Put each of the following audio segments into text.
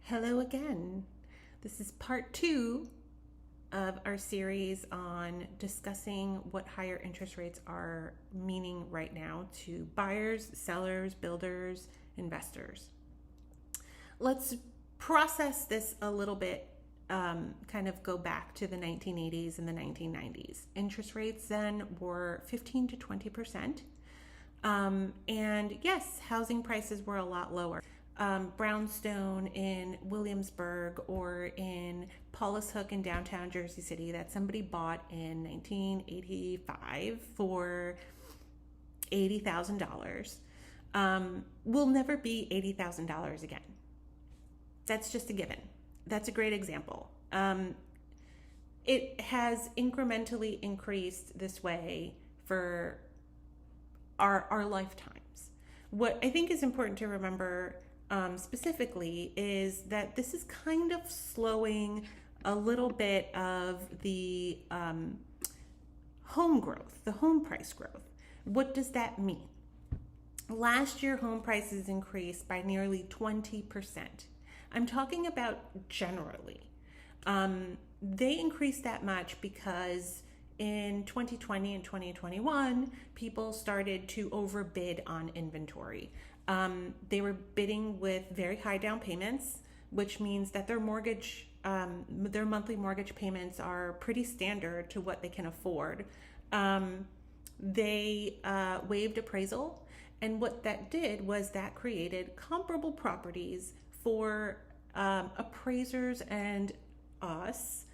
Hello again. This is part 2 of our series on discussing what higher interest rates are meaning right now to buyers, sellers, builders, investors. Let's process this a little bit, kind of go back to the 1980s and the 1990s. Interest rates then were 15 to 20%. And yes, housing prices were a lot lower. Brownstone in Williamsburg or in Paulus Hook in downtown Jersey City that somebody bought in 1985 for $80,000 will never be $80,000 again. That's just a given. That's a great example. It has incrementally increased this way for our lifetimes. What I think is important to remember specifically is that this is kind of slowing a little bit of the home growth, the home price growth. What does that mean? Last year, home prices increased by nearly 20%. I'm talking about generally. They increased that much because in 2020 and 2021, people started to overbid on inventory. They were bidding with very high down payments, which means that their monthly mortgage payments are pretty standard to what they can afford. They waived appraisal, and what that did was that created comparable properties for appraisers and us,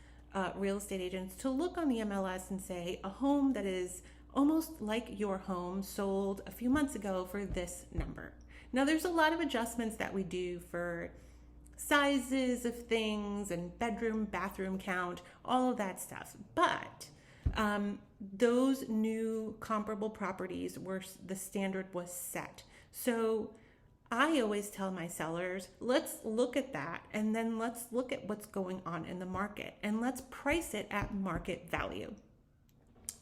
real estate agents, to look on the MLS and say a home that is almost like your home sold a few months ago for this number. Now, there's a lot of adjustments that we do for sizes of things and bedroom, bathroom count, all of that stuff. But those new comparable properties were, the standard was set. So I always tell my sellers, let's look at that and then let's look at what's going on in the market and let's price it at market value.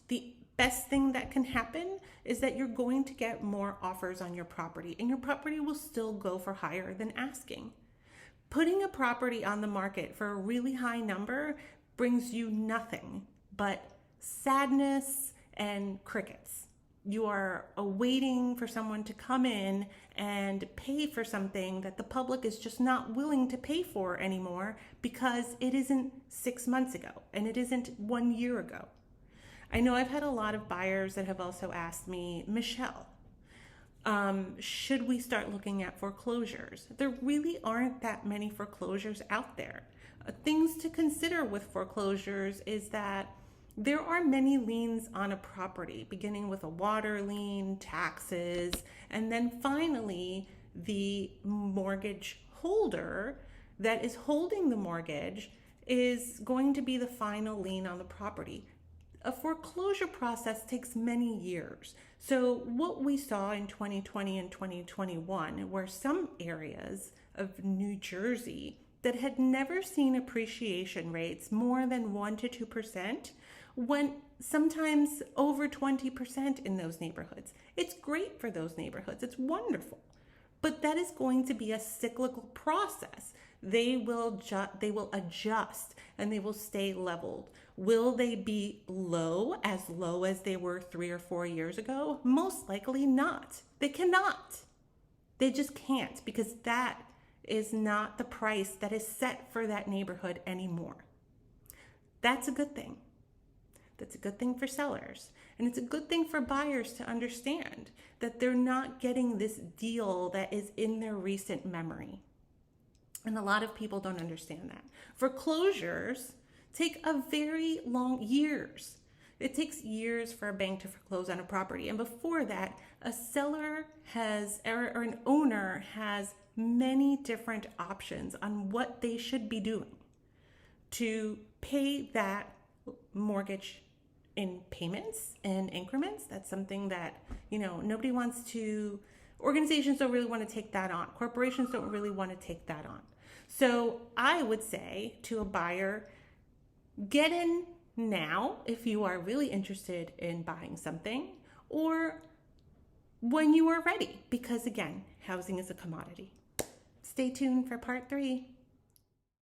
The best thing that can happen is that you're going to get more offers on your property and your property will still go for higher than asking. Putting a property on the market for a really high number brings you nothing but sadness and crickets. You are awaiting for someone to come in and pay for something that the public is just not willing to pay for anymore because it isn't 6 months ago and it isn't 1 year ago. I know I've had a lot of buyers that have also asked me, Michelle, should we start looking at foreclosures? There really aren't that many foreclosures out there. Things to consider with foreclosures is that there are many liens on a property, beginning with a water lien, taxes, and then finally the mortgage holder that is holding the mortgage is going to be the final lien on the property. A foreclosure process takes many years. So what we saw in 2020 and 2021 were some areas of New Jersey that had never seen appreciation rates more than 1 to 2%, went sometimes over 20% in those neighborhoods. It's great for those neighborhoods. It's wonderful. But that is going to be a cyclical process. They will adjust and they will stay leveled. Will they be low as they were 3 or 4 years ago? Most likely not. They cannot. They just can't, because that is not the price that is set for that neighborhood anymore. That's a good thing. That's a good thing for sellers. And it's a good thing for buyers to understand that they're not getting this deal that is in their recent memory. And a lot of people don't understand that. Foreclosures take a very long years. It takes years for a bank to foreclose on a property. And before that, a seller has, or an owner has many different options on what they should be doing to pay that mortgage in payments and increments. That's something that, nobody wants to, organizations don't really want to take that on. Corporations don't really want to take that on. So I would say to a buyer, get in now if you are really interested in buying something, or when you are ready, because again, housing is a commodity. Stay tuned for part 3.